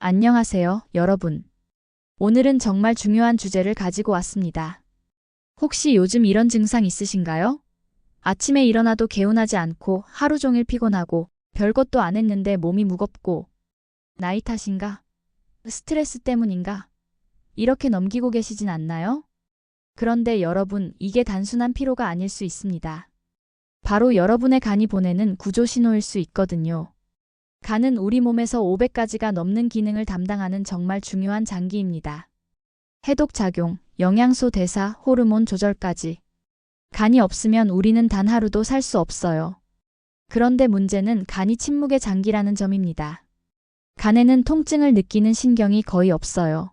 안녕하세요, 여러분. 오늘은 정말 중요한 주제를 가지고 왔습니다. 혹시 요즘 이런 증상 있으신가요? 아침에 일어나도 개운하지 않고 하루 종일 피곤하고 별것도 안 했는데 몸이 무겁고 나이 탓인가? 스트레스 때문인가? 이렇게 넘기고 계시진 않나요? 그런데 여러분, 이게 단순한 피로가 아닐 수 있습니다. 바로 여러분의 간이 보내는 구조 신호일 수 있거든요. 간은 우리 몸에서 500가지가 넘는 기능을 담당하는 정말 중요한 장기입니다. 해독작용, 영양소 대사, 호르몬 조절까지. 간이 없으면 우리는 단 하루도 살 수 없어요. 그런데 문제는 간이 침묵의 장기라는 점입니다. 간에는 통증을 느끼는 신경이 거의 없어요.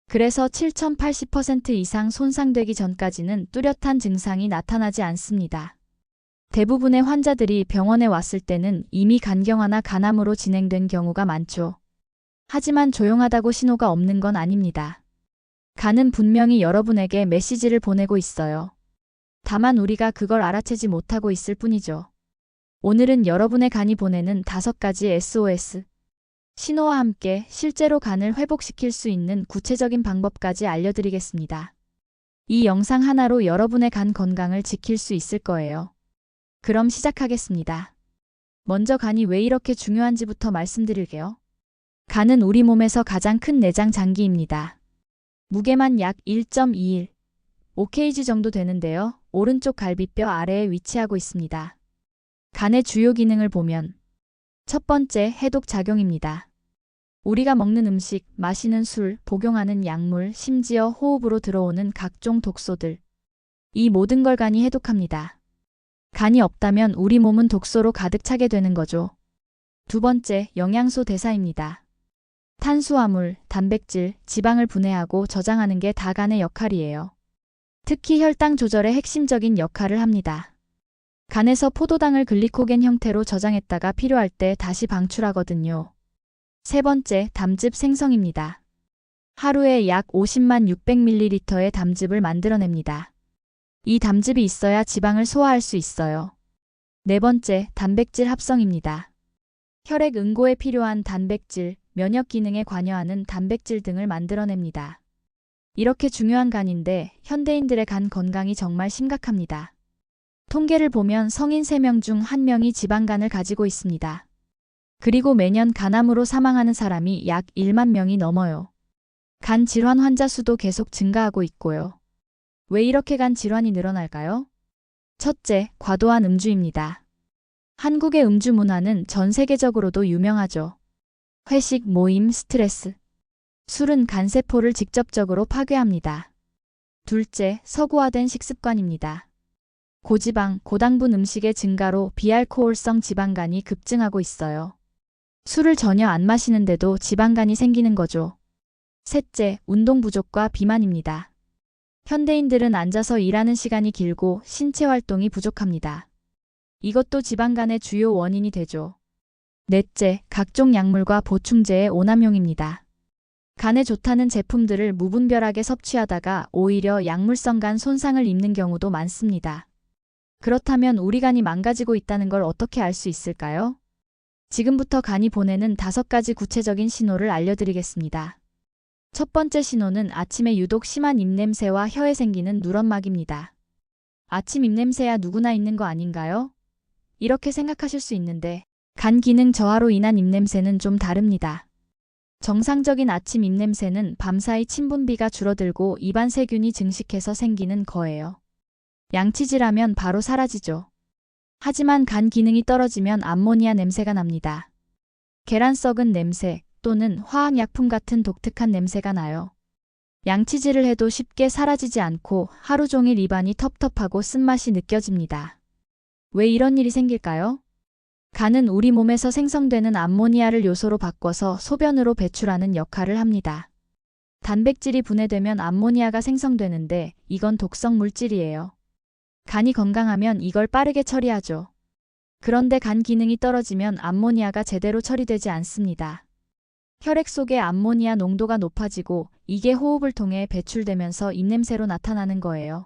그래서 7080% 이상 손상되기 전까지는 뚜렷한 증상이 나타나지 않습니다. 대부분의 환자들이 병원에 왔을 때는 이미 간경화나 간암으로 진행된 경우가 많죠. 하지만 조용하다고 신호가 없는 건 아닙니다. 간은 분명히 여러분에게 메시지를 보내고 있어요. 다만 우리가 그걸 알아채지 못하고 있을 뿐이죠. 오늘은 여러분의 간이 보내는 5가지 SOS 신호와 함께 실제로 간을 회복시킬 수 있는 구체적인 방법까지 알려드리겠습니다. 이 영상 하나로 여러분의 간 건강을 지킬 수 있을 거예요. 그럼 시작하겠습니다. 먼저 간이 왜 이렇게 중요한지부터 말씀드릴게요. 간은 우리 몸에서 가장 큰 내장 장기입니다. 무게만 약 1.21, 5kg 정도 되는데요. 오른쪽 갈비뼈 아래에 위치하고 있습니다. 간의 주요 기능을 보면 첫 번째, 해독 작용입니다. 우리가 먹는 음식, 마시는 술, 복용하는 약물, 심지어 호흡으로 들어오는 각종 독소들. 이 모든 걸 간이 해독합니다. 간이 없다면 우리 몸은 독소로 가득 차게 되는 거죠. 두 번째, 영양소 대사입니다. 탄수화물, 단백질, 지방을 분해하고 저장하는 게 다 간의 역할이에요. 특히 혈당 조절에 핵심적인 역할을 합니다. 간에서 포도당을 글리코겐 형태로 저장했다가 필요할 때 다시 방출하거든요. 세 번째, 담즙 생성입니다. 하루에 약 50만 600ml의 담즙을 만들어냅니다. 이 담즙이 있어야 지방을 소화할 수 있어요. 네 번째, 단백질 합성입니다. 혈액 응고에 필요한 단백질, 면역 기능에 관여하는 단백질 등을 만들어냅니다. 이렇게 중요한 간인데 현대인들의 간 건강이 정말 심각합니다. 통계를 보면 성인 3명 중 1명이 지방간을 가지고 있습니다. 그리고 매년 간암으로 사망하는 사람이 약 1만 명이 넘어요. 간 질환 환자 수도 계속 증가하고 있고요. 왜 이렇게 간 질환이 늘어날까요? 첫째, 과도한 음주입니다. 한국의 음주 문화는 전 세계적으로도 유명하죠. 회식, 모임, 스트레스. 술은 간세포를 직접적으로 파괴합니다. 둘째, 서구화된 식습관입니다. 고지방, 고당분 음식의 증가로 비알코올성 지방간이 급증하고 있어요. 술을 전혀 안 마시는데도 지방간이 생기는 거죠. 셋째, 운동 부족과 비만입니다. 현대인들은 앉아서 일하는 시간이 길고 신체 활동이 부족합니다. 이것도 지방간의 주요 원인이 되죠. 넷째, 각종 약물과 보충제의 오남용입니다. 간에 좋다는 제품들을 무분별하게 섭취하다가 오히려 약물성 간 손상을 입는 경우도 많습니다. 그렇다면 우리 간이 망가지고 있다는 걸 어떻게 알 수 있을까요? 지금부터 간이 보내는 5가지 구체적인 신호를 알려드리겠습니다. 첫 번째 신호는 아침에 유독 심한 입냄새와 혀에 생기는 누런막입니다. 아침 입냄새야 누구나 있는 거 아닌가요? 이렇게 생각하실 수 있는데 간 기능 저하로 인한 입냄새는 좀 다릅니다. 정상적인 아침 입냄새는 밤사이 침분비가 줄어들고 입안 세균이 증식해서 생기는 거예요. 양치질하면 바로 사라지죠. 하지만 간 기능이 떨어지면 암모니아 냄새가 납니다. 계란 썩은 냄새 또는 화학약품 같은 독특한 냄새가 나요. 양치질을 해도 쉽게 사라지지 않고 하루 종일 입안이 텁텁하고 쓴맛이 느껴집니다. 왜 이런 일이 생길까요? 간은 우리 몸에서 생성되는 암모니아를 요소로 바꿔서 소변으로 배출하는 역할을 합니다. 단백질이 분해되면 암모니아가 생성되는데 이건 독성 물질이에요. 간이 건강하면 이걸 빠르게 처리하죠. 그런데 간 기능이 떨어지면 암모니아가 제대로 처리되지 않습니다. 혈액 속의 암모니아 농도가 높아지고 이게 호흡을 통해 배출되면서 입냄새로 나타나는 거예요.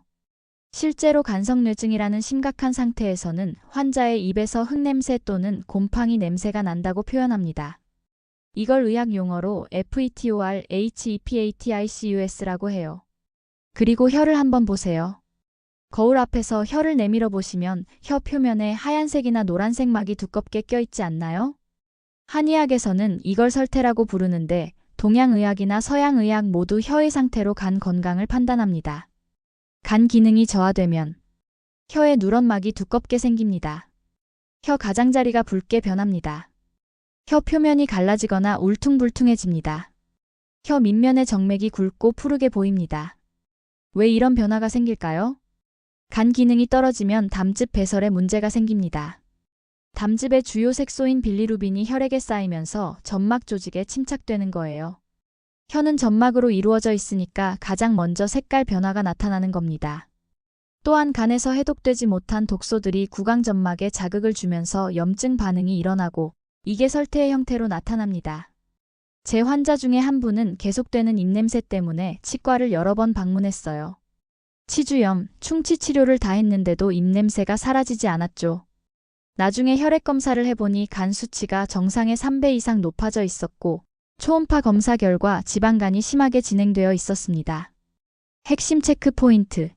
실제로 간성뇌증이라는 심각한 상태에서는 환자의 입에서 흙냄새 또는 곰팡이 냄새가 난다고 표현합니다. 이걸 의학 용어로 FETORHEPATICUS라고 해요. 그리고 혀를 한번 보세요. 거울 앞에서 혀를 내밀어 보시면 혀 표면에 하얀색이나 노란색 막이 두껍게 껴있지 않나요? 한의학에서는 이걸 설태라고 부르는데 동양의학이나 서양의학 모두 혀의 상태로 간 건강을 판단합니다. 간 기능이 저하되면 혀에 누런 막이 두껍게 생깁니다. 혀 가장자리가 붉게 변합니다. 혀 표면이 갈라지거나 울퉁불퉁해집니다. 혀 밑면의 정맥이 굵고 푸르게 보입니다. 왜 이런 변화가 생길까요? 간 기능이 떨어지면 담즙 배설에 문제가 생깁니다. 담즙의 주요 색소인 빌리루빈이 혈액에 쌓이면서 점막 조직에 침착되는 거예요. 혀는 점막으로 이루어져 있으니까 가장 먼저 색깔 변화가 나타나는 겁니다. 또한 간에서 해독되지 못한 독소들이 구강점막에 자극을 주면서 염증 반응이 일어나고 이게 설태의 형태로 나타납니다. 제 환자 중에 한 분은 계속되는 입냄새 때문에 치과를 여러 번 방문했어요. 치주염, 충치 치료를 다 했는데도 입냄새가 사라지지 않았죠. 나중에 혈액 검사를 해보니 간 수치가 정상의 3배 이상 높아져 있었고 초음파 검사 결과 지방간이 심하게 진행되어 있었습니다. 핵심 체크 포인트.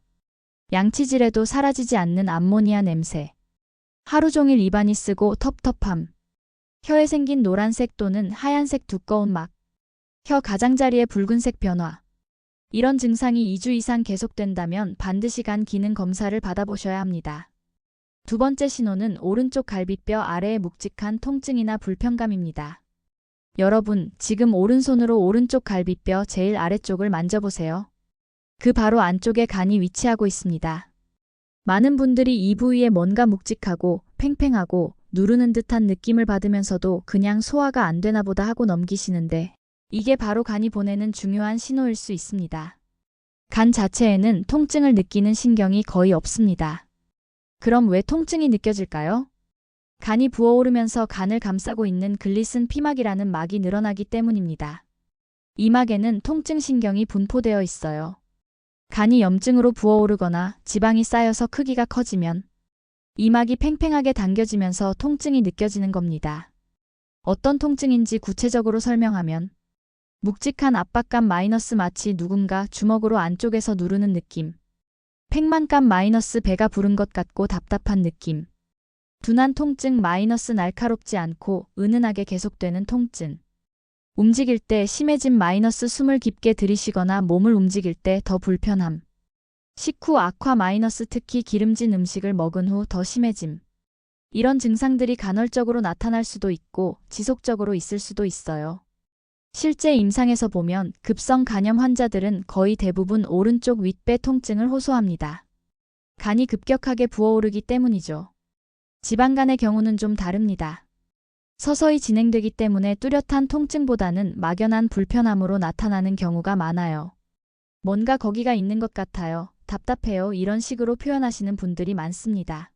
양치질에도 사라지지 않는 암모니아 냄새. 하루 종일 입안이 쓰고 텁텁함. 혀에 생긴 노란색 또는 하얀색 두꺼운 막. 혀 가장자리의 붉은색 변화. 이런 증상이 2주 이상 계속된다면 반드시 간 기능 검사를 받아보셔야 합니다. 두 번째 신호는 오른쪽 갈비뼈 아래의 묵직한 통증이나 불편감입니다. 여러분, 지금 오른손으로 오른쪽 갈비뼈 제일 아래쪽을 만져보세요. 그 바로 안쪽에 간이 위치하고 있습니다. 많은 분들이 이 부위에 뭔가 묵직하고 팽팽하고 누르는 듯한 느낌을 받으면서도 그냥 소화가 안 되나 보다 하고 넘기시는데 이게 바로 간이 보내는 중요한 신호일 수 있습니다. 간 자체에는 통증을 느끼는 신경이 거의 없습니다. 그럼 왜 통증이 느껴질까요? 간이 부어오르면서 간을 감싸고 있는 글리슨 피막이라는 막이 늘어나기 때문입니다. 이 막에는 통증신경이 분포되어 있어요. 간이 염증으로 부어오르거나 지방이 쌓여서 크기가 커지면 이 막이 팽팽하게 당겨지면서 통증이 느껴지는 겁니다. 어떤 통증인지 구체적으로 설명하면 묵직한 압박감 마이너스 마치 누군가 주먹으로 안쪽에서 누르는 느낌. 팽만감 마이너스 배가 부른 것 같고 답답한 느낌. 둔한 통증 마이너스 날카롭지 않고 은은하게 계속되는 통증. 움직일 때 심해짐 마이너스 숨을 깊게 들이쉬거나 몸을 움직일 때 더 불편함. 식후 악화 마이너스 특히 기름진 음식을 먹은 후 더 심해짐. 이런 증상들이 간헐적으로 나타날 수도 있고 지속적으로 있을 수도 있어요. 실제 임상에서 보면 급성 간염 환자들은 거의 대부분 오른쪽 윗배 통증을 호소합니다. 간이 급격하게 부어오르기 때문이죠. 지방간의 경우는 좀 다릅니다. 서서히 진행되기 때문에 뚜렷한 통증보다는 막연한 불편함으로 나타나는 경우가 많아요. 뭔가 거기가 있는 것 같아요. 답답해요. 이런 식으로 표현하시는 분들이 많습니다.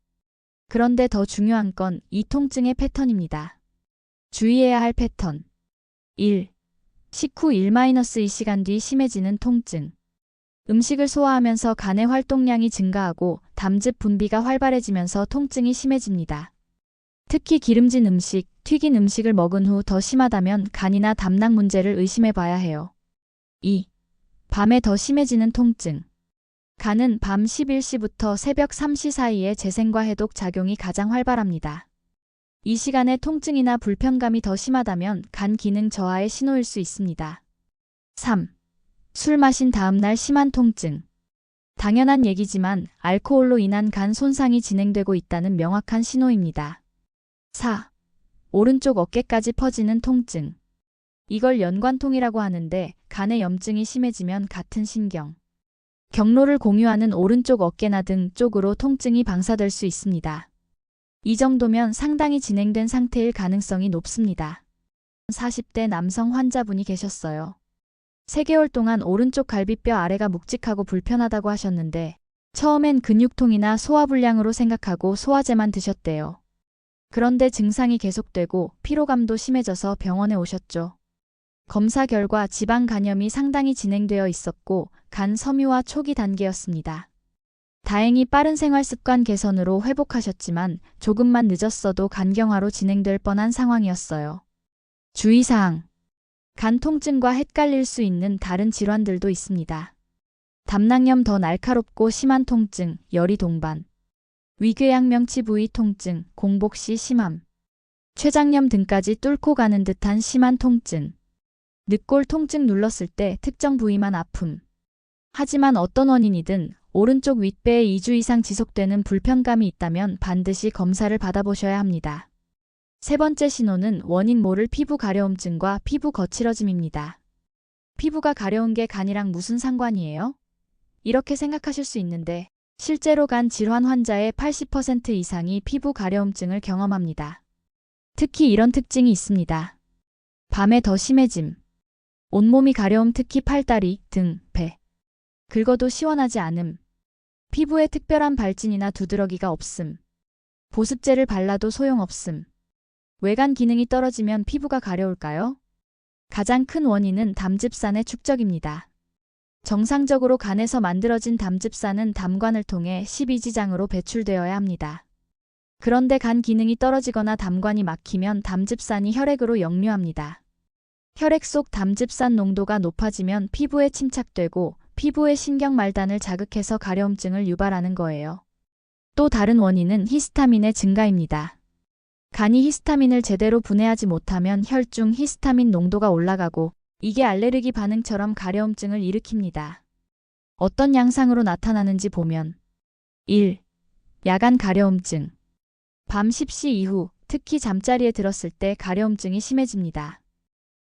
그런데 더 중요한 건 이 통증의 패턴입니다. 주의해야 할 패턴. 1. 식후 1-2시간 뒤 심해지는 통증. 음식을 소화하면서 간의 활동량이 증가하고 담즙 분비가 활발해지면서 통증이 심해집니다. 특히 기름진 음식, 튀긴 음식을 먹은 후 더 심하다면 간이나 담낭 문제를 의심해 봐야 해요. 2. 밤에 더 심해지는 통증. 간은 밤 11시부터 새벽 3시 사이에 재생과 해독 작용이 가장 활발합니다. 이 시간에 통증이나 불편감이 더 심하다면 간 기능 저하의 신호일 수 있습니다. 3. 술 마신 다음 날 심한 통증. 당연한 얘기지만 알코올로 인한 간 손상이 진행되고 있다는 명확한 신호입니다. 4. 오른쪽 어깨까지 퍼지는 통증. 이걸 연관통이라고 하는데 간의 염증이 심해지면 같은 신경, 경로를 공유하는 오른쪽 어깨나 등 쪽으로 통증이 방사될 수 있습니다. 이 정도면 상당히 진행된 상태일 가능성이 높습니다. 40대 남성 환자분이 계셨어요. 3개월 동안 오른쪽 갈비뼈 아래가 묵직하고 불편하다고 하셨는데 처음엔 근육통이나 소화불량으로 생각하고 소화제만 드셨대요. 그런데 증상이 계속되고 피로감도 심해져서 병원에 오셨죠. 검사 결과 지방 간염이 상당히 진행되어 있었고 간 섬유화 초기 단계였습니다. 다행히 빠른 생활습관 개선으로 회복하셨지만 조금만 늦었어도 간경화로 진행될 뻔한 상황이었어요. 주의사항. 간 통증과 헷갈릴 수 있는 다른 질환들도 있습니다. 담낭염 더 날카롭고 심한 통증, 열이 동반. 위궤양 명치 부위 통증, 공복 시 심함. 췌장염 등까지 뚫고 가는 듯한 심한 통증. 늑골 통증 눌렀을 때 특정 부위만 아픔. 하지만 어떤 원인이든 오른쪽 윗배에 2주 이상 지속되는 불편감이 있다면 반드시 검사를 받아보셔야 합니다. 세 번째 신호는 원인 모를 피부 가려움증과 피부 거칠어짐입니다. 피부가 가려운 게 간이랑 무슨 상관이에요? 이렇게 생각하실 수 있는데 실제로 간 질환 환자의 80% 이상이 피부 가려움증을 경험합니다. 특히 이런 특징이 있습니다. 밤에 더 심해짐. 온몸이 가려움, 특히 팔다리, 등, 배. 긁어도 시원하지 않음. 피부에 특별한 발진이나 두드러기가 없음. 보습제를 발라도 소용없음. 외관 기능이 떨어지면 피부가 가려울까요? 가장 큰 원인은 담즙산의 축적입니다. 정상적으로 간에서 만들어진 담즙산은 담관을 통해 십이지장으로 배출되어야 합니다. 그런데 간 기능이 떨어지거나 담관이 막히면 담즙산이 혈액으로 역류합니다. 혈액 속 담즙산 농도가 높아지면 피부에 침착되고 피부의 신경말단을 자극해서 가려움증을 유발하는 거예요. 또 다른 원인은 히스타민의 증가입니다. 간이 히스타민을 제대로 분해하지 못하면 혈중 히스타민 농도가 올라가고 이게 알레르기 반응처럼 가려움증을 일으킵니다. 어떤 양상으로 나타나는지 보면 1. 야간 가려움증. 밤 10시 이후, 특히 잠자리에 들었을 때 가려움증이 심해집니다.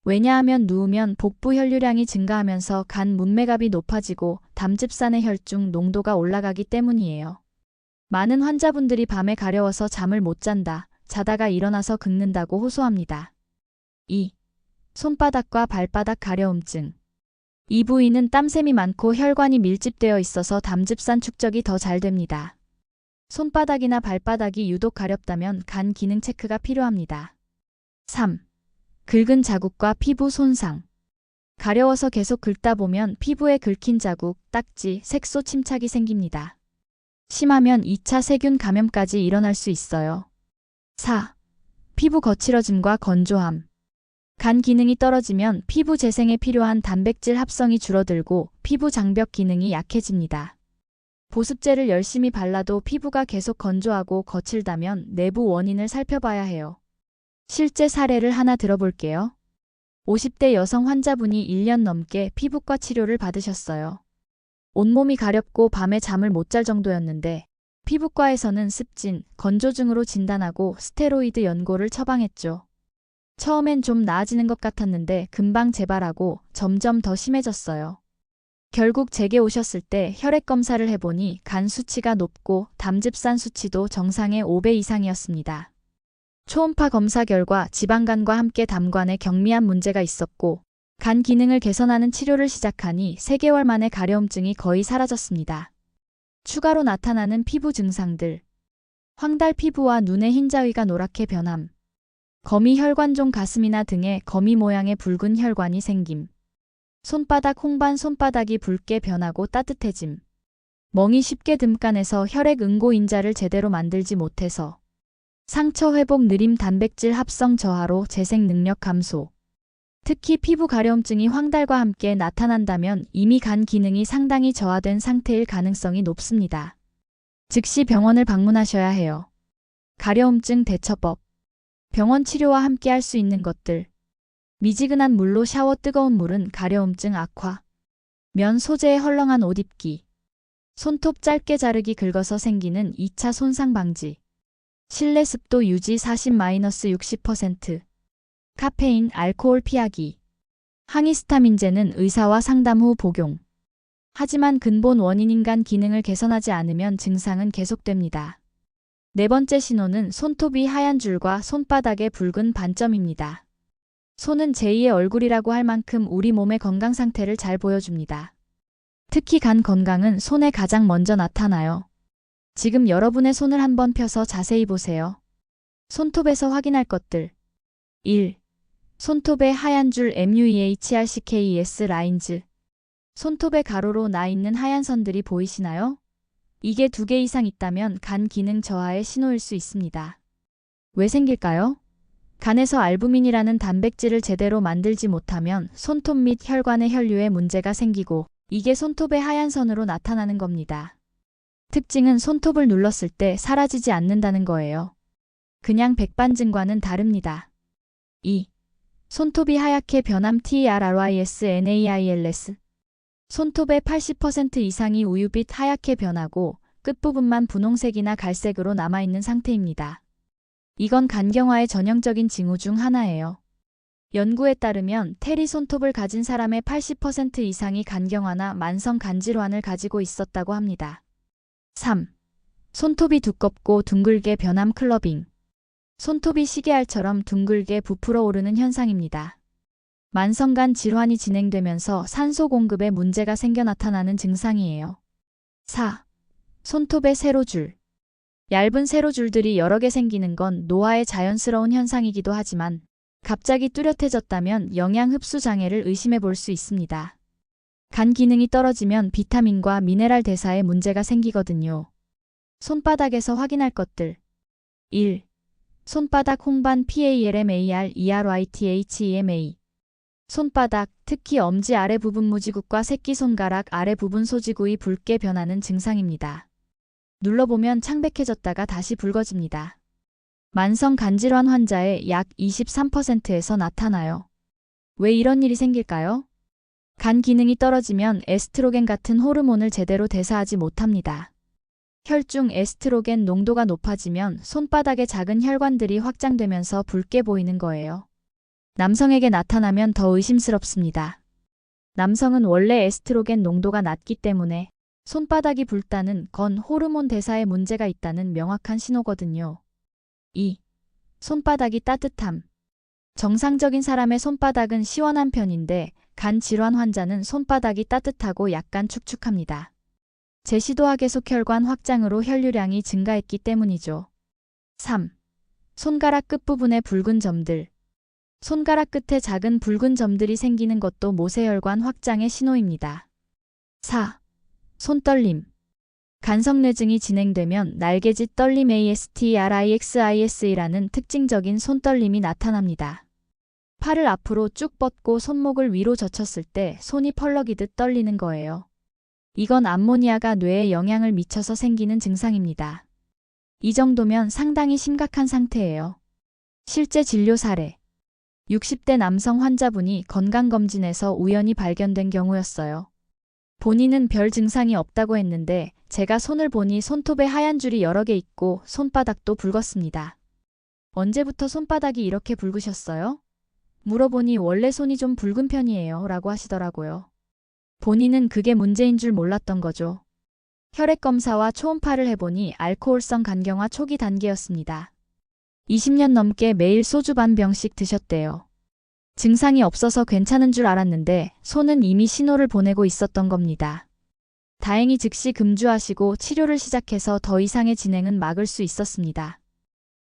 왜냐하면 누우면 복부 혈류량이 증가하면서 간 문매갑이 높아지고 담즙산의 혈중 농도가 올라가기 때문이에요. 많은 환자분들이 밤에 가려워서 잠을 못 잔다, 자다가 일어나서 긁는다고 호소합니다. 2. 손바닥과 발바닥 가려움증. 이 부위는 땀샘이 많고 혈관이 밀집되어 있어서 담즙산 축적이 더 잘 됩니다. 손바닥이나 발바닥이 유독 가렵다면 간 기능 체크가 필요합니다. 3. 긁은 자국과 피부 손상. 가려워서 계속 긁다 보면 피부에 긁힌 자국, 딱지, 색소 침착이 생깁니다. 심하면 2차 세균 감염까지 일어날 수 있어요. 4. 피부 거칠어짐과 건조함. 간 기능이 떨어지면 피부 재생에 필요한 단백질 합성이 줄어들고 피부 장벽 기능이 약해집니다. 보습제를 열심히 발라도 피부가 계속 건조하고 거칠다면 내부 원인을 살펴봐야 해요. 실제 사례를 하나 들어볼게요. 50대 여성 환자분이 1년 넘게 피부과 치료를 받으셨어요. 온몸이 가렵고 밤에 잠을 못 잘 정도였는데 피부과에서는 습진, 건조증으로 진단하고 스테로이드 연고를 처방했죠. 처음엔 좀 나아지는 것 같았는데 금방 재발하고 점점 더 심해졌어요. 결국 제게 오셨을 때 혈액 검사를 해보니 간 수치가 높고 담즙산 수치도 정상의 5배 이상이었습니다. 초음파 검사 결과 지방간과 함께 담관에 경미한 문제가 있었고 간 기능을 개선하는 치료를 시작하니 3개월 만에 가려움증이 거의 사라졌습니다. 추가로 나타나는 피부 증상들. 황달 피부와 눈의 흰자위가 노랗게 변함. 거미 혈관종 가슴이나 등에 거미 모양의 붉은 혈관이 생김. 손바닥 홍반 손바닥이 붉게 변하고 따뜻해짐. 멍이 쉽게 듬간해서 혈액 응고 인자를 제대로 만들지 못해서. 상처 회복 느림 단백질 합성 저하로 재생 능력 감소. 특히 피부 가려움증이 황달과 함께 나타난다면 이미 간 기능이 상당히 저하된 상태일 가능성이 높습니다. 즉시 병원을 방문하셔야 해요. 가려움증 대처법. 병원 치료와 함께 할 수 있는 것들. 미지근한 물로 샤워. 뜨거운 물은 가려움증 악화. 면 소재의 헐렁한 옷 입기. 손톱 짧게 자르기. 긁어서 생기는 2차 손상 방지. 실내 습도 유지 40-60%. 카페인, 알코올 피하기. 항히스타민제는 의사와 상담 후 복용. 하지만 근본 원인인 간 기능을 개선하지 않으면 증상은 계속됩니다. 네 번째 신호는 손톱이 하얀 줄과 손바닥의 붉은 반점입니다. 손은 제2의 얼굴이라고 할 만큼 우리 몸의 건강 상태를 잘 보여줍니다. 특히 간 건강은 손에 가장 먼저 나타나요. 지금 여러분의 손을 한번 펴서 자세히 보세요. 손톱에서 확인할 것들. 1. 손톱에 하얀 줄 MUEHRCKES 라인즈. 손톱에 가로로 나 있는 하얀 선들이 보이시나요? 이게 2개 이상 있다면 간 기능 저하의 신호일 수 있습니다. 왜 생길까요? 간에서 알부민이라는 단백질을 제대로 만들지 못하면 손톱 및 혈관의 혈류에 문제가 생기고 이게 손톱의 하얀 선으로 나타나는 겁니다. 특징은 손톱을 눌렀을 때 사라지지 않는다는 거예요. 그냥 백반증과는 다릅니다. 2. 손톱이 하얗게 변함 TERRYSNAILS. 손톱의 80% 이상이 우유빛 하얗게 변하고 끝부분만 분홍색이나 갈색으로 남아있는 상태입니다. 이건 간경화의 전형적인 징후 중 하나예요. 연구에 따르면 테리 손톱을 가진 사람의 80% 이상이 간경화나 만성 간질환을 가지고 있었다고 합니다. 3. 손톱이 두껍고 둥글게 변함 클러빙. 손톱이 시계알처럼 둥글게 부풀어 오르는 현상입니다. 만성간 질환이 진행되면서 산소 공급에 문제가 생겨 나타나는 증상이에요. 4. 손톱의 세로줄. 얇은 세로줄들이 여러 개 생기는 건 노화의 자연스러운 현상이기도 하지만 갑자기 뚜렷해졌다면 영양 흡수 장애를 의심해 볼 수 있습니다. 간 기능이 떨어지면 비타민과 미네랄 대사에 문제가 생기거든요. 손바닥에서 확인할 것들. 1. 손바닥 홍반 PALMARERYTHEMA. 손바닥, 특히 엄지 아래 부분 무지국과 새끼손가락 아래 부분 소지구이 붉게 변하는 증상입니다. 눌러보면 창백해졌다가 다시 붉어집니다. 만성 간질환 환자의 약 23%에서 나타나요. 왜 이런 일이 생길까요? 간 기능이 떨어지면 에스트로겐 같은 호르몬을 제대로 대사하지 못합니다. 혈중 에스트로겐 농도가 높아지면 손바닥의 작은 혈관들이 확장되면서 붉게 보이는 거예요. 남성에게 나타나면 더 의심스럽습니다. 남성은 원래 에스트로겐 농도가 낮기 때문에 손바닥이 붉다는 건 호르몬 대사에 문제가 있다는 명확한 신호거든요. 2. 손바닥이 따뜻함. 정상적인 사람의 손바닥은 시원한 편인데 간 질환 환자는 손바닥이 따뜻하고 약간 축축합니다. 제시도화 계속 혈관 확장으로 혈류량이 증가했기 때문이죠. 3. 손가락 끝부분의 붉은 점들. 손가락 끝에 작은 붉은 점들이 생기는 것도 모세혈관 확장의 신호입니다. 4. 손떨림. 간성뇌증이 진행되면 날개짓 떨림 ASTRIXISE라는 특징적인 손떨림이 나타납니다. 팔을 앞으로 쭉 뻗고 손목을 위로 젖혔을 때 손이 펄럭이듯 떨리는 거예요. 이건 암모니아가 뇌에 영향을 미쳐서 생기는 증상입니다. 이 정도면 상당히 심각한 상태예요. 실제 진료 사례. 60대 남성 환자분이 건강검진에서 우연히 발견된 경우였어요. 본인은 별 증상이 없다고 했는데 제가 손을 보니 손톱에 하얀 줄이 여러 개 있고 손바닥도 붉었습니다. 언제부터 손바닥이 이렇게 붉으셨어요? 물어보니 원래 손이 좀 붉은 편이에요 라고 하시더라고요. 본인은 그게 문제인 줄 몰랐던 거죠. 혈액 검사와 초음파를 해보니 알코올성 간경화 초기 단계였습니다. 20년 넘게 매일 소주 반 병씩 드셨대요. 증상이 없어서 괜찮은 줄 알았는데 손은 이미 신호를 보내고 있었던 겁니다. 다행히 즉시 금주하시고 치료를 시작해서 더 이상의 진행은 막을 수 있었습니다.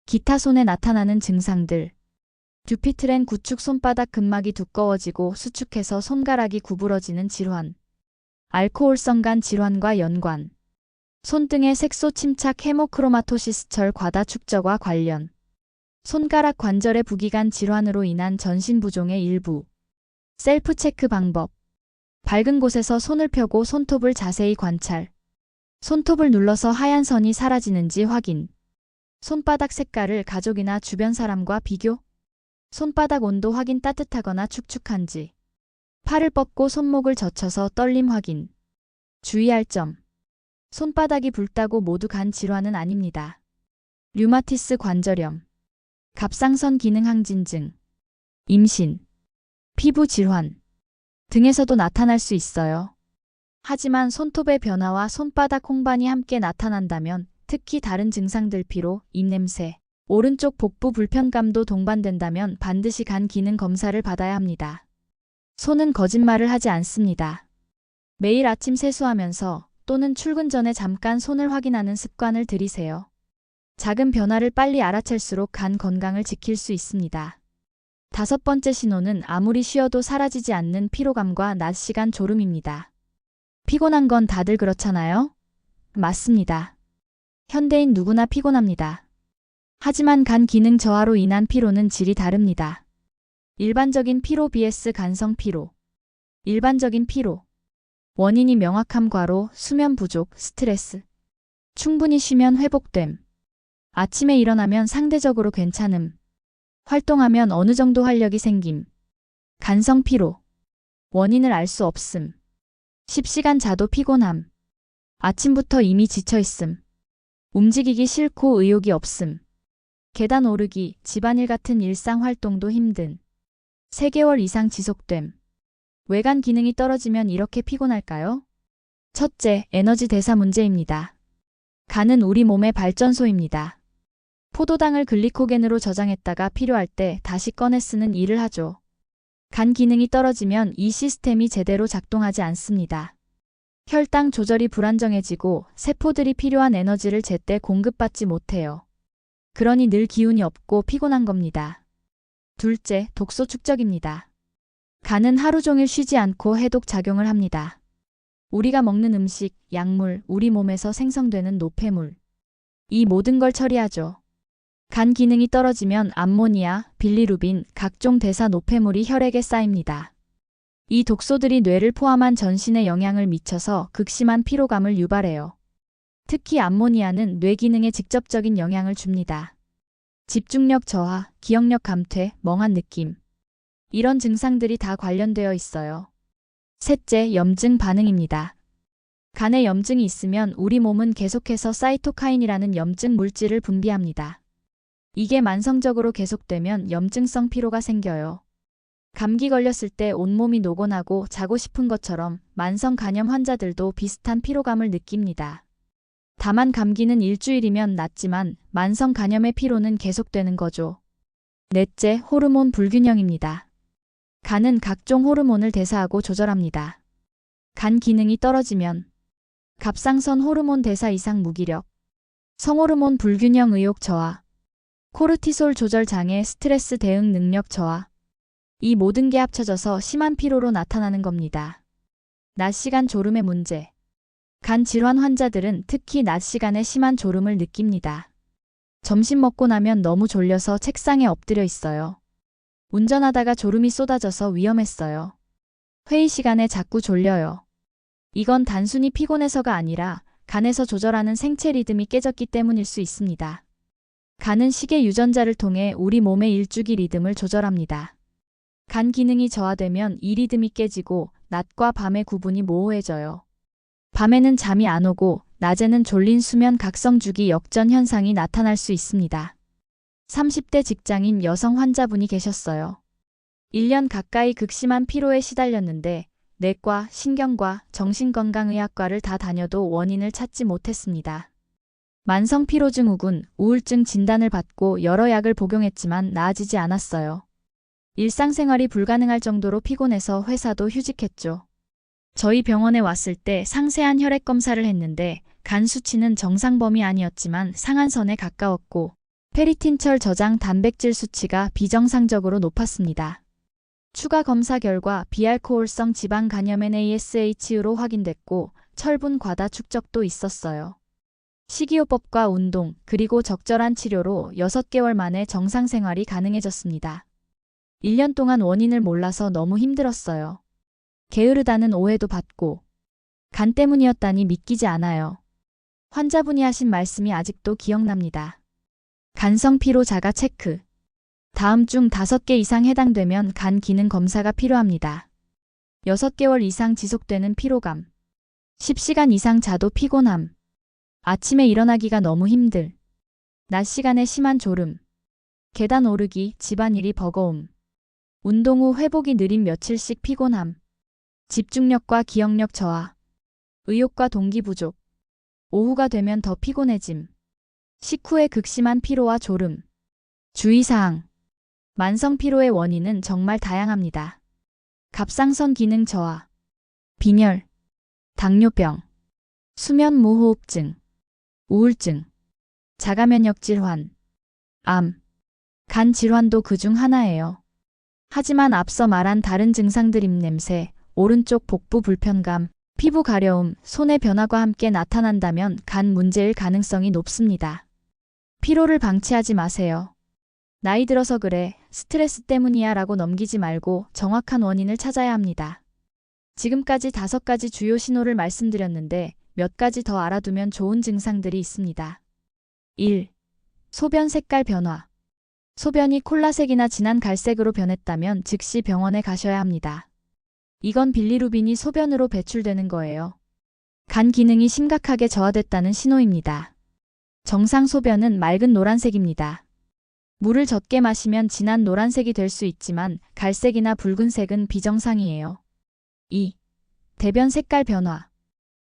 기타 손에 나타나는 증상들. 듀피트렌 구축 손바닥 근막이 두꺼워지고 수축해서 손가락이 구부러지는 질환. 알코올성 간 질환과 연관. 손등의 색소 침착 헤모크로마토시스철 과다 축저와 관련. 손가락 관절의 부기관 질환으로 인한 전신 부종의 일부. 셀프 체크 방법. 밝은 곳에서 손을 펴고 손톱을 자세히 관찰. 손톱을 눌러서 하얀 선이 사라지는지 확인. 손바닥 색깔을 가족이나 주변 사람과 비교. 손바닥 온도 확인 따뜻하거나 축축한지. 팔을 뻗고 손목을 젖혀서 떨림 확인. 주의할 점. 손바닥이 붉다고 모두 간 질환은 아닙니다. 류마티스 관절염. 갑상선 기능 항진증. 임신. 피부 질환 등에서도 나타날 수 있어요. 하지만 손톱의 변화와 손바닥 홍반이 함께 나타난다면 특히 다른 증상들 피로, 입냄새, 오른쪽 복부 불편감도 동반된다면 반드시 간 기능 검사를 받아야 합니다. 손은 거짓말을 하지 않습니다. 매일 아침 세수하면서 또는 출근 전에 잠깐 손을 확인하는 습관을 들이세요. 작은 변화를 빨리 알아챌수록 간 건강을 지킬 수 있습니다. 5번째 신호는 아무리 쉬어도 사라지지 않는 피로감과 낮 시간 졸음입니다. 피곤한 건 다들 그렇잖아요? 맞습니다. 현대인 누구나 피곤합니다. 하지만 간 기능 저하로 인한 피로는 질이 다릅니다. 일반적인 피로 vs 간성 피로. 일반적인 피로. 원인이 명확함 과로, 수면 부족, 스트레스. 충분히 쉬면 회복됨. 아침에 일어나면 상대적으로 괜찮음. 활동하면 어느 정도 활력이 생김. 간성 피로. 원인을 알 수 없음. 10시간 자도 피곤함. 아침부터 이미 지쳐 있음. 움직이기 싫고 의욕이 없음. 계단 오르기, 집안일 같은 일상 활동도 힘든. 3개월 이상 지속됨. 외관 기능이 떨어지면 이렇게 피곤할까요? 첫째, 에너지 대사 문제입니다. 간은 우리 몸의 발전소입니다. 포도당을 글리코겐으로 저장했다가 필요할 때 다시 꺼내 쓰는 일을 하죠. 간 기능이 떨어지면 이 시스템이 제대로 작동하지 않습니다. 혈당 조절이 불안정해지고 세포들이 필요한 에너지를 제때 공급받지 못해요. 그러니 늘 기운이 없고 피곤한 겁니다. 둘째, 독소 축적입니다. 간은 하루 종일 쉬지 않고 해독 작용을 합니다. 우리가 먹는 음식, 약물, 우리 몸에서 생성되는 노폐물. 이 모든 걸 처리하죠. 간 기능이 떨어지면 암모니아, 빌리루빈, 각종 대사 노폐물이 혈액에 쌓입니다. 이 독소들이 뇌를 포함한 전신에 영향을 미쳐서 극심한 피로감을 유발해요. 특히 암모니아는 뇌 기능에 직접적인 영향을 줍니다. 집중력 저하, 기억력 감퇴, 멍한 느낌. 이런 증상들이 다 관련되어 있어요. 셋째, 염증 반응입니다. 간에 염증이 있으면 우리 몸은 계속해서 사이토카인이라는 염증 물질을 분비합니다. 이게 만성적으로 계속되면 염증성 피로가 생겨요. 감기 걸렸을 때 온몸이 노곤하고 자고 싶은 것처럼 만성 간염 환자들도 비슷한 피로감을 느낍니다. 다만 감기는 일주일이면 낫지만 만성 간염의 피로는 계속되는 거죠. 넷째, 호르몬 불균형입니다. 간은 각종 호르몬을 대사하고 조절합니다. 간 기능이 떨어지면 갑상선 호르몬 대사 이상 무기력, 성호르몬 불균형 의욕 저하, 코르티솔 조절 장애 스트레스 대응 능력 저하. 이 모든 게 합쳐져서 심한 피로로 나타나는 겁니다. 낮 시간 졸음의 문제. 간 질환 환자들은 특히 낮 시간에 심한 졸음을 느낍니다. 점심 먹고 나면 너무 졸려서 책상에 엎드려 있어요. 운전하다가 졸음이 쏟아져서 위험했어요. 회의 시간에 자꾸 졸려요. 이건 단순히 피곤해서가 아니라 간에서 조절하는 생체 리듬이 깨졌기 때문일 수 있습니다. 간은 시계 유전자를 통해 우리 몸의 일주기 리듬을 조절합니다. 간 기능이 저하되면 이 리듬이 깨지고 낮과 밤의 구분이 모호해져요. 밤에는 잠이 안 오고 낮에는 졸린 수면 각성주기 역전 현상이 나타날 수 있습니다. 30대 직장인 여성 환자분이 계셨어요. 1년 가까이 극심한 피로에 시달렸는데 내과, 신경과, 정신건강의학과를 다 다녀도 원인을 찾지 못했습니다. 만성피로증후군, 우울증 진단을 받고 여러 약을 복용했지만 나아지지 않았어요. 일상생활이 불가능할 정도로 피곤해서 회사도 휴직했죠. 저희 병원에 왔을 때 상세한 혈액 검사를 했는데 간 수치는 정상 범위 아니었지만 상한선에 가까웠고 페리틴철 저장 단백질 수치가 비정상적으로 높았습니다. 추가 검사 결과 비알코올성 지방 간염 NASH로 확인됐고 철분 과다 축적도 있었어요. 식이요법과 운동 그리고 적절한 치료로 6개월 만에 정상 생활이 가능해졌습니다. 1년 동안 원인을 몰라서 너무 힘들었어요. 게으르다는 오해도 받고 간 때문이었다니 믿기지 않아요. 환자분이 하신 말씀이 아직도 기억납니다. 간성 피로 자가 체크. 다음 중 5개 이상 해당되면 간 기능 검사가 필요합니다. 6개월 이상 지속되는 피로감. 10시간 이상 자도 피곤함. 아침에 일어나기가 너무 힘들. 낮 시간에 심한 졸음. 계단 오르기, 집안일이 버거움. 운동 후 회복이 느린 며칠씩 피곤함. 집중력과 기억력 저하. 의욕과 동기 부족. 오후가 되면 더 피곤해짐. 식후에 극심한 피로와 졸음. 주의사항. 만성 피로의 원인은 정말 다양합니다. 갑상선 기능 저하, 빈혈, 당뇨병, 수면 무호흡증, 우울증, 자가면역 질환, 암, 간 질환도 그중 하나예요. 하지만 앞서 말한 다른 증상들 입냄새, 오른쪽 복부 불편감, 피부 가려움, 손의 변화가 함께 나타난다면 간 문제일 가능성이 높습니다. 피로를 방치하지 마세요. 나이 들어서 그래, 스트레스 때문이야 라고 넘기지 말고 정확한 원인을 찾아야 합니다. 지금까지 5가지 주요 신호를 말씀드렸는데 몇 가지 더 알아두면 좋은 증상들이 있습니다. 1. 소변 색깔 변화. 소변이 콜라색이나 진한 갈색으로 변했다면 즉시 병원에 가셔야 합니다. 이건 빌리루빈이 소변으로 배출되는 거예요. 간 기능이 심각하게 저하됐다는 신호입니다. 정상 소변은 맑은 노란색입니다. 물을 적게 마시면 진한 노란색이 될 수 있지만 갈색이나 붉은색은 비정상이에요. 2. 대변 색깔 변화.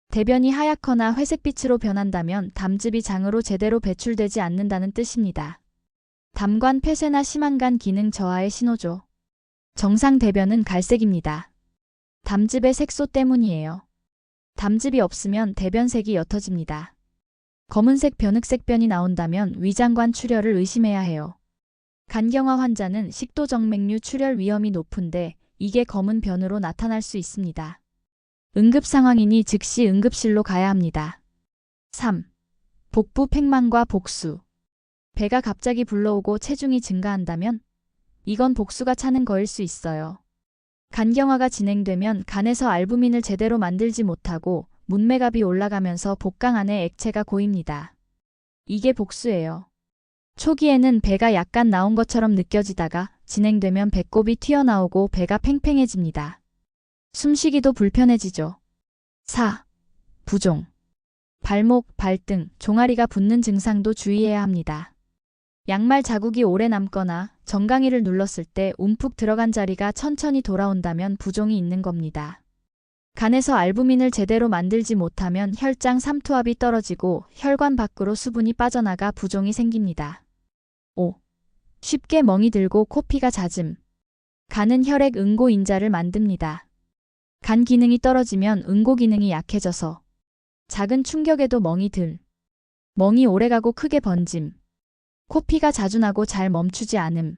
대변이 하얗거나 회색빛으로 변한다면 담즙이 장으로 제대로 배출되지 않는다는 뜻입니다. 담관 폐쇄나 심한 간 기능 저하의 신호죠. 정상 대변은 갈색입니다. 담즙의 색소 때문이에요. 담즙이 없으면 대변색이 옅어집니다. 검은색 변흑색변이 나온다면 위장관 출혈을 의심해야 해요. 간경화 환자는 식도정맥류 출혈 위험이 높은데 이게 검은 변으로 나타날 수 있습니다. 응급 상황이니 즉시 응급실로 가야 합니다. 3. 복부 팽만과 복수. 배가 갑자기 불러오고 체중이 증가한다면 이건 복수가 차는 거일 수 있어요. 간경화가 진행되면 간에서 알부민을 제대로 만들지 못하고 문매갑이 올라가면서 복강 안에 액체가 고입니다. 이게 복수예요. 초기에는 배가 약간 나온 것처럼 느껴지다가 진행되면 배꼽이 튀어나오고 배가 팽팽해집니다. 숨쉬기도 불편해지죠. 4. 부종. 발목, 발등, 종아리가 붓는 증상도 주의해야 합니다. 양말 자국이 오래 남거나 정강이를 눌렀을 때 움푹 들어간 자리가 천천히 돌아온다면 부종이 있는 겁니다. 간에서 알부민을 제대로 만들지 못하면 혈장 삼투압이 떨어지고 혈관 밖으로 수분이 빠져나가 부종이 생깁니다. 5. 쉽게 멍이 들고 코피가 잦음. 간은 혈액 응고 인자를 만듭니다. 간 기능이 떨어지면 응고 기능이 약해져서 작은 충격에도 멍이 들. 멍이 오래가고 크게 번짐. 코피가 자주 나고 잘 멈추지 않음.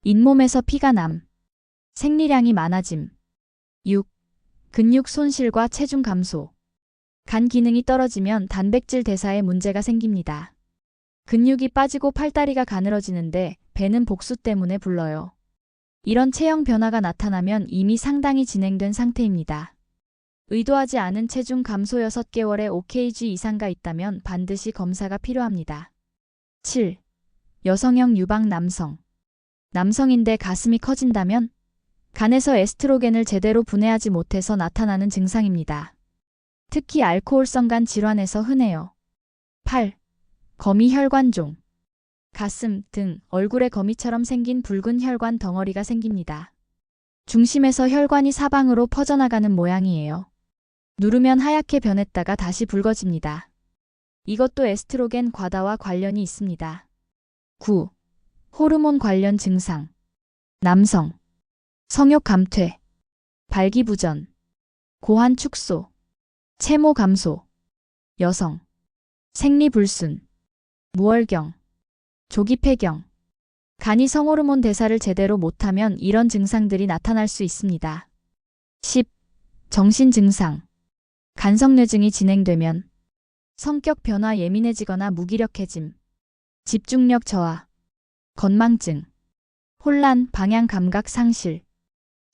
잇몸에서 피가 남. 생리량이 많아짐. 6. 근육 손실과 체중 감소. 간 기능이 떨어지면 단백질 대사에 문제가 생깁니다. 근육이 빠지고 팔다리가 가늘어지는데 배는 복수 때문에 불러요. 이런 체형 변화가 나타나면 이미 상당히 진행된 상태입니다. 의도하지 않은 체중 감소 6개월에 5kg 이상가 있다면 반드시 검사가 필요합니다. 7. 여성형 유방 남성. 남성인데 가슴이 커진다면 간에서 에스트로겐을 제대로 분해하지 못해서 나타나는 증상입니다. 특히 알코올성 간 질환에서 흔해요. 8. 거미 혈관종. 가슴, 등, 얼굴에 거미처럼 생긴 붉은 혈관 덩어리가 생깁니다. 중심에서 혈관이 사방으로 퍼져나가는 모양이에요. 누르면 하얗게 변했다가 다시 붉어집니다. 이것도 에스트로겐 과다와 관련이 있습니다. 9. 호르몬 관련 증상. 남성. 성욕 감퇴. 발기부전. 고환 축소. 체모 감소. 여성. 생리불순. 무월경. 조기폐경. 간이 성호르몬 대사를 제대로 못하면 이런 증상들이 나타날 수 있습니다. 10. 정신 증상. 간성뇌증이 진행되면 성격 변화 예민해지거나 무기력해짐. 집중력 저하, 건망증, 혼란, 방향 감각 상실,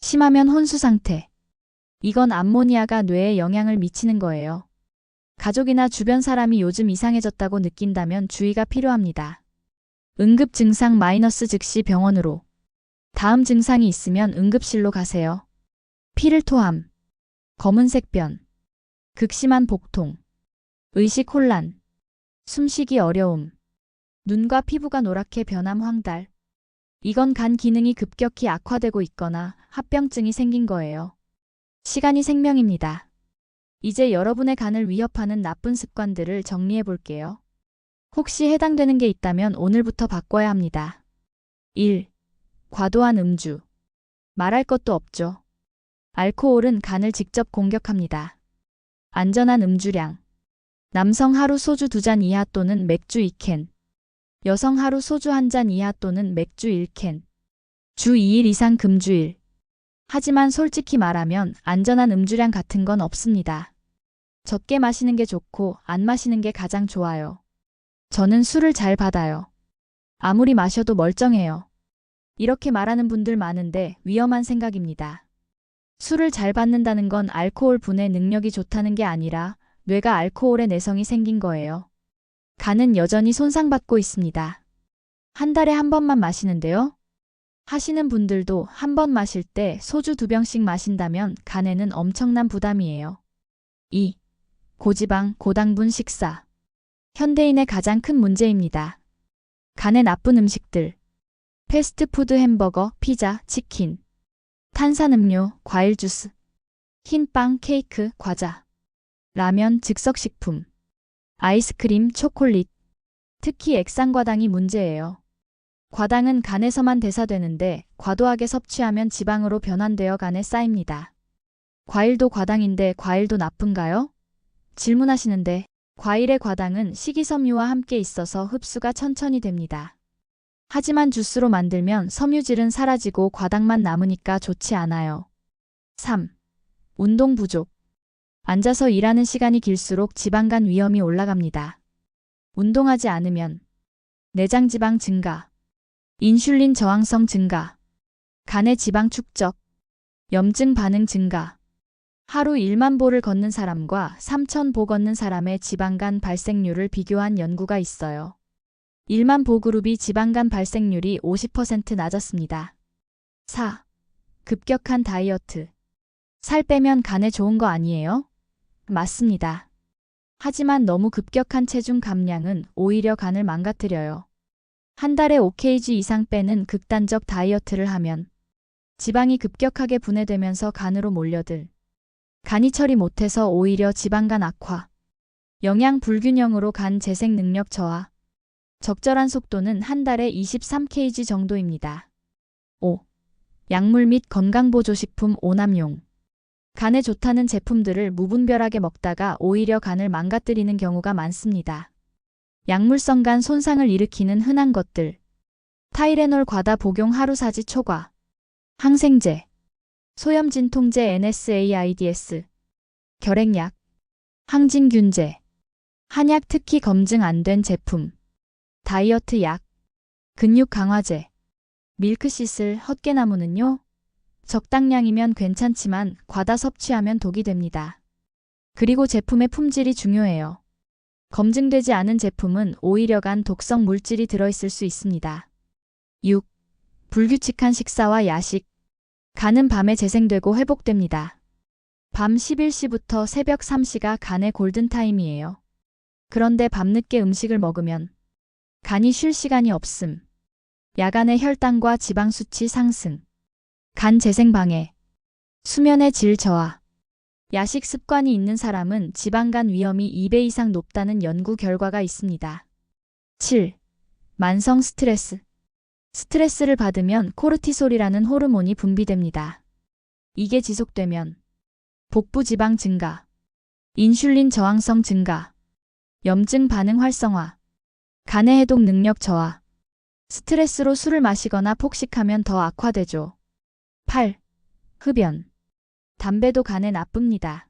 심하면 혼수 상태. 이건 암모니아가 뇌에 영향을 미치는 거예요. 가족이나 주변 사람이 요즘 이상해졌다고 느낀다면 주의가 필요합니다. 응급 증상 마이너스 즉시 병원으로. 다음 증상이 있으면 응급실로 가세요. 피를 토함, 검은색 변, 극심한 복통, 의식 혼란, 숨쉬기 어려움, 눈과 피부가 노랗게 변함 황달. 이건 간 기능이 급격히 악화되고 있거나 합병증이 생긴 거예요. 시간이 생명입니다. 이제 여러분의 간을 위협하는 나쁜 습관들을 정리해 볼게요. 혹시 해당되는 게 있다면 오늘부터 바꿔야 합니다. 1. 과도한 음주. 말할 것도 없죠. 알코올은 간을 직접 공격합니다. 안전한 음주량. 남성 하루 소주 2잔 이하 또는 맥주 2캔. 여성 하루 소주 1잔 이하 또는 맥주 1캔. 주 2일 이상 금주일. 하지만 솔직히 말하면 안전한 음주량 같은 건 없습니다. 적게 마시는 게 좋고 안 마시는 게 가장 좋아요. 저는 술을 잘 받아요. 아무리 마셔도 멀쩡해요. 이렇게 말하는 분들 많은데 위험한 생각입니다. 술을 잘 받는다는 건 알코올 분해 능력이 좋다는 게 아니라 뇌가 알코올에 내성이 생긴 거예요. 간은 여전히 손상받고 있습니다. 한 달에 한 번만 마시는데요. 하시는 분들도 한 번 마실 때 소주 2병씩 마신다면 간에는 엄청난 부담이에요. 2. 고지방, 고당분 식사. 현대인의 가장 큰 문제입니다. 간에 나쁜 음식들. 패스트푸드 햄버거, 피자, 치킨. 탄산음료, 과일 주스. 흰빵, 케이크, 과자. 라면, 즉석식품. 아이스크림, 초콜릿. 특히 액상과당이 문제예요. 과당은 간에서만 대사되는데 과도하게 섭취하면 지방으로 변환되어 간에 쌓입니다. 과일도 과당인데 과일도 나쁜가요? 질문하시는데 과일의 과당은 식이섬유와 함께 있어서 흡수가 천천히 됩니다. 하지만 주스로 만들면 섬유질은 사라지고 과당만 남으니까 좋지 않아요. 3. 운동 부족. 앉아서 일하는 시간이 길수록 지방간 위험이 올라갑니다. 운동하지 않으면 내장 지방 증가, 인슐린 저항성 증가, 간의 지방 축적, 염증 반응 증가. 하루 1만 보를 걷는 사람과 3천 보 걷는 사람의 지방간 발생률을 비교한 연구가 있어요. 1만 보 그룹이 지방간 발생률이 50% 낮았습니다. 4. 급격한 다이어트. 살 빼면 간에 좋은 거 아니에요? 맞습니다. 하지만 너무 급격한 체중 감량은 오히려 간을 망가뜨려요. 한 달에 5kg 이상 빼는 극단적 다이어트를 하면 지방이 급격하게 분해되면서 간으로 몰려들. 간이 처리 못해서 오히려 지방간 악화. 영양 불균형으로 간 재생 능력 저하. 적절한 속도는 한 달에 23kg 정도입니다. 5. 약물 및 건강보조식품 오남용. 간에 좋다는 제품들을 무분별하게 먹다가 오히려 간을 망가뜨리는 경우가 많습니다. 약물성 간 손상을 일으키는 흔한 것들. 타이레놀 과다 복용 하루사지 초과. 항생제. 소염진통제 NSAIDS. 결핵약. 항진균제. 한약 특히 검증 안 된 제품. 다이어트 약. 근육 강화제. 밀크시슬, 헛개나무는요? 적당량이면 괜찮지만 과다 섭취하면 독이 됩니다. 그리고 제품의 품질이 중요해요. 검증되지 않은 제품은 오히려 간 독성 물질이 들어있을 수 있습니다. 6. 불규칙한 식사와 야식. 간은 밤에 재생되고 회복됩니다. 밤 11시부터 새벽 3시가 간의 골든타임이에요. 그런데 밤늦게 음식을 먹으면 간이 쉴 시간이 없음. 야간에 혈당과 지방 수치 상승. 간 재생 방해. 수면의 질 저하. 야식 습관이 있는 사람은 지방간 위험이 2배 이상 높다는 연구 결과가 있습니다. 7. 만성 스트레스. 스트레스를 받으면 코르티솔이라는 호르몬이 분비됩니다. 이게 지속되면 복부 지방 증가, 인슐린 저항성 증가, 염증 반응 활성화, 간의 해독 능력 저하. 스트레스로 술을 마시거나 폭식하면 더 악화되죠. 8. 흡연. 담배도 간에 나쁩니다.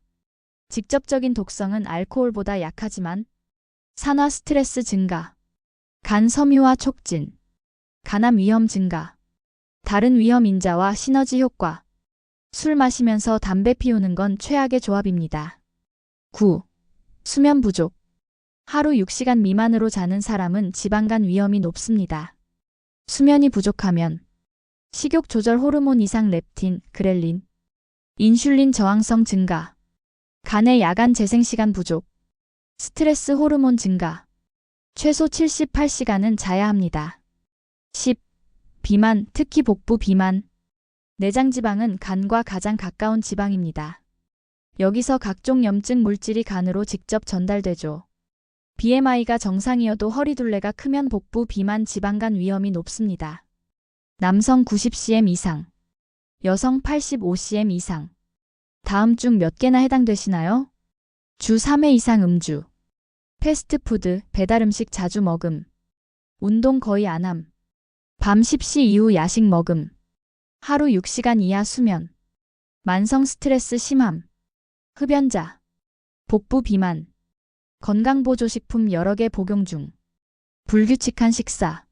직접적인 독성은 알코올보다 약하지만 산화 스트레스 증가, 간 섬유화 촉진, 간암 위험 증가, 다른 위험 인자와 시너지 효과. 술 마시면서 담배 피우는 건 최악의 조합입니다. 9. 수면 부족. 하루 6시간 미만으로 자는 사람은 지방간 위험이 높습니다. 수면이 부족하면 식욕 조절 호르몬 이상 렙틴, 그렐린, 인슐린 저항성 증가, 간의 야간 재생시간 부족, 스트레스 호르몬 증가, 최소 78시간은 자야 합니다. 10. 비만, 특히 복부 비만. 내장 지방은 간과 가장 가까운 지방입니다. 여기서 각종 염증 물질이 간으로 직접 전달되죠. BMI가 정상이어도 허리둘레가 크면 복부 비만 지방간 위험이 높습니다. 남성 90cm 이상, 여성 85cm 이상. 다음 중 몇 개나 해당되시나요? 주 3회 이상 음주, 패스트푸드, 배달음식 자주 먹음, 운동 거의 안 함, 밤 10시 이후 야식 먹음, 하루 6시간 이하 수면, 만성 스트레스 심함, 흡연자, 복부 비만, 건강보조식품 여러 개 복용 중. 불규칙한 식사.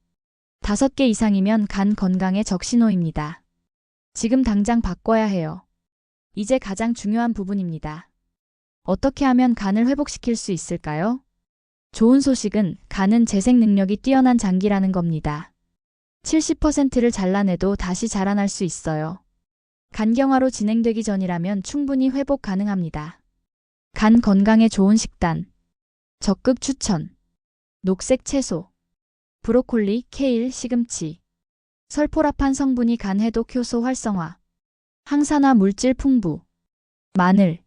5개 이상이면 간 건강에 적신호입니다. 지금 당장 바꿔야 해요. 이제 가장 중요한 부분입니다. 어떻게 하면 간을 회복시킬 수 있을까요? 좋은 소식은 간은 재생 능력이 뛰어난 장기라는 겁니다. 70%를 잘라내도 다시 자라날 수 있어요. 간경화로 진행되기 전이라면 충분히 회복 가능합니다. 간 건강에 좋은 식단. 적극 추천. 녹색 채소. 브로콜리, 케일, 시금치. 설포라판 성분이 간 해독 효소 활성화. 항산화 물질 풍부. 마늘.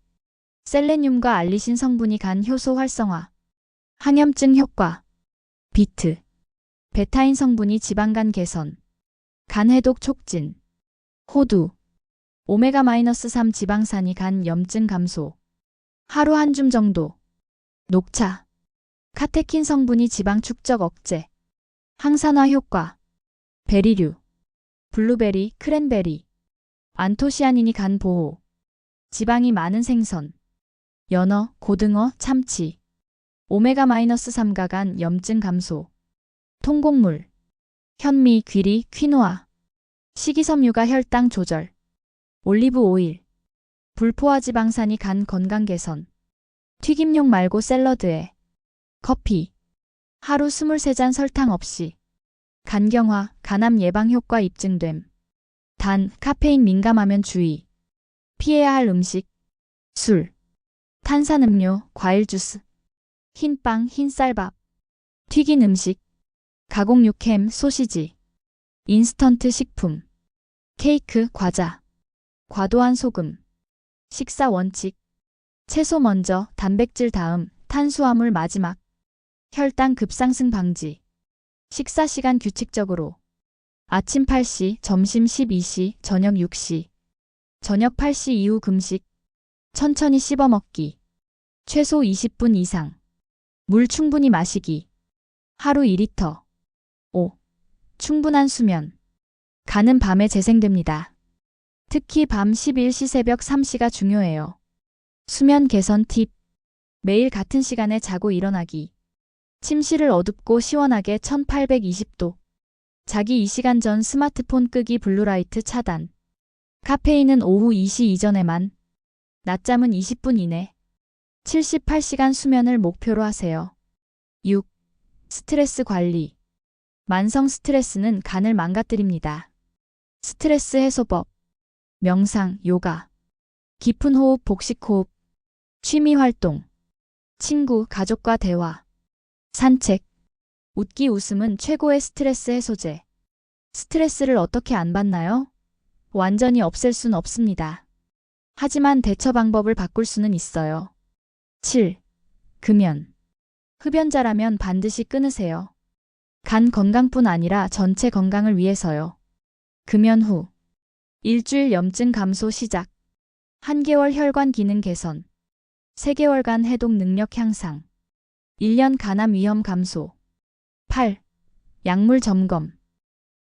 셀레늄과 알리신 성분이 간 효소 활성화. 항염증 효과. 비트. 베타인 성분이 지방간 개선. 간 해독 촉진. 호두. 오메가-3 지방산이 간 염증 감소. 하루 한 줌 정도. 녹차. 카테킨 성분이 지방 축적 억제. 항산화 효과. 베리류. 블루베리, 크랜베리. 안토시아닌이 간 보호. 지방이 많은 생선. 연어, 고등어, 참치. 오메가-3가 간 염증 감소. 통곡물. 현미, 귀리, 퀴노아. 식이섬유가 혈당 조절. 올리브 오일. 불포화 지방산이 간 건강 개선. 튀김용 말고 샐러드에. 커피. 하루 23잔 설탕 없이. 간경화, 간암 예방 효과 입증됨. 단, 카페인 민감하면 주의. 피해야 할 음식. 술. 탄산음료, 과일 주스. 흰빵, 흰쌀밥. 튀긴 음식. 가공 육햄, 소시지. 인스턴트 식품. 케이크, 과자. 과도한 소금. 식사 원칙. 채소 먼저, 단백질 다음, 탄수화물 마지막. 혈당 급상승 방지. 식사 시간 규칙적으로. 아침 8시, 점심 12시, 저녁 6시. 저녁 8시 이후 금식. 천천히 씹어 먹기. 최소 20분 이상. 물 충분히 마시기. 하루 2리터. 5. 충분한 수면. 간은 밤에 재생됩니다. 특히 밤 11시 새벽 3시가 중요해요. 수면 개선 팁. 매일 같은 시간에 자고 일어나기. 침실을 어둡고 시원하게 1820도. 자기 2시간 전 스마트폰 끄기 블루라이트 차단. 카페인은 오후 2시 이전에만. 낮잠은 20분 이내. 78시간 수면을 목표로 하세요. 6. 스트레스 관리. 만성 스트레스는 간을 망가뜨립니다. 스트레스 해소법. 명상, 요가. 깊은 호흡, 복식 호흡. 취미 활동. 친구, 가족과 대화. 산책. 웃기 웃음은 최고의 스트레스 해소제. 스트레스를 어떻게 안 받나요? 완전히 없앨 순 없습니다. 하지만 대처 방법을 바꿀 수는 있어요. 7. 금연. 흡연자라면 반드시 끊으세요. 간 건강뿐 아니라 전체 건강을 위해서요. 금연 후. 일주일 염증 감소 시작. 1개월 혈관 기능 개선. 3개월간 해독 능력 향상. 1년 간암 위험 감소. 8. 약물 점검.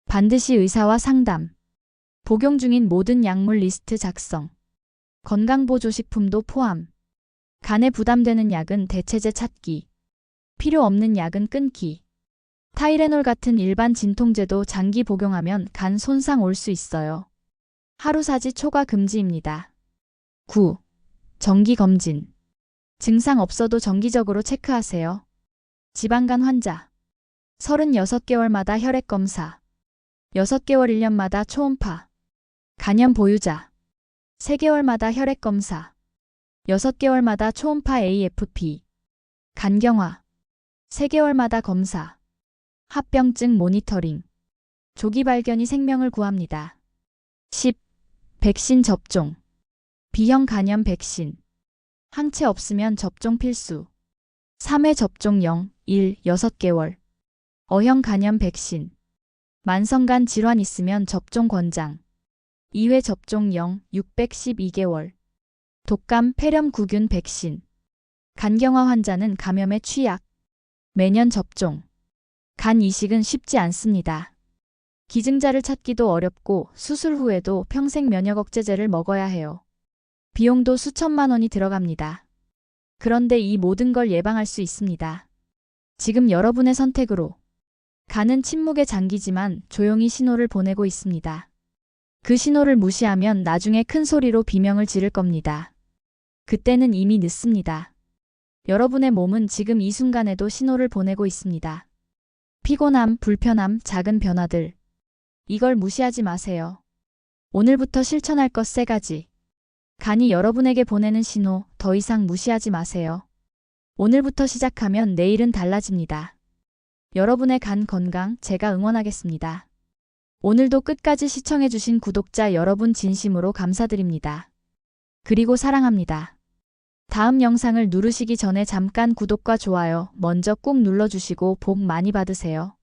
반드시 의사와 상담. 복용 중인 모든 약물 리스트 작성. 건강보조식품도 포함. 간에 부담되는 약은 대체제 찾기. 필요 없는 약은 끊기. 타이레놀 같은 일반 진통제도 장기 복용하면 간 손상 올 수 있어요. 하루사지 초과 금지입니다. 9. 정기검진. 증상 없어도 정기적으로 체크하세요. 지방간 환자. 36개월마다 혈액검사. 6개월 1년마다 초음파. 간염 보유자. 3개월마다 혈액검사. 6개월마다 초음파 AFP. 간경화. 3개월마다 검사. 합병증 모니터링. 조기 발견이 생명을 구합니다. 10. 백신 접종. B형 간염 백신. 항체 없으면 접종 필수. 3회 접종 0, 1, 6개월. O형 간염 백신. 만성간 질환 있으면 접종 권장. 2회 접종 0, 612개월. 독감, 폐렴 구균 백신. 간경화 환자는 감염에 취약. 매년 접종. 간 이식은 쉽지 않습니다. 기증자를 찾기도 어렵고 수술 후에도 평생 면역 억제제를 먹어야 해요. 비용도 수천만 원이 들어갑니다. 그런데 이 모든 걸 예방할 수 있습니다. 지금 여러분의 선택으로 간은 침묵에 잠기지만 조용히 신호를 보내고 있습니다. 그 신호를 무시하면 나중에 큰 소리로 비명을 지를 겁니다. 그때는 이미 늦습니다. 여러분의 몸은 지금 이 순간에도 신호를 보내고 있습니다. 피곤함, 불편함, 작은 변화들. 이걸 무시하지 마세요. 오늘부터 실천할 것 3가지. 간이 여러분에게 보내는 신호, 더 이상 무시하지 마세요. 오늘부터 시작하면 내일은 달라집니다. 여러분의 간 건강, 제가 응원하겠습니다. 오늘도 끝까지 시청해주신 구독자 여러분 진심으로 감사드립니다. 그리고 사랑합니다. 다음 영상을 누르시기 전에 잠깐 구독과 좋아요 먼저 꾹 눌러주시고 복 많이 받으세요.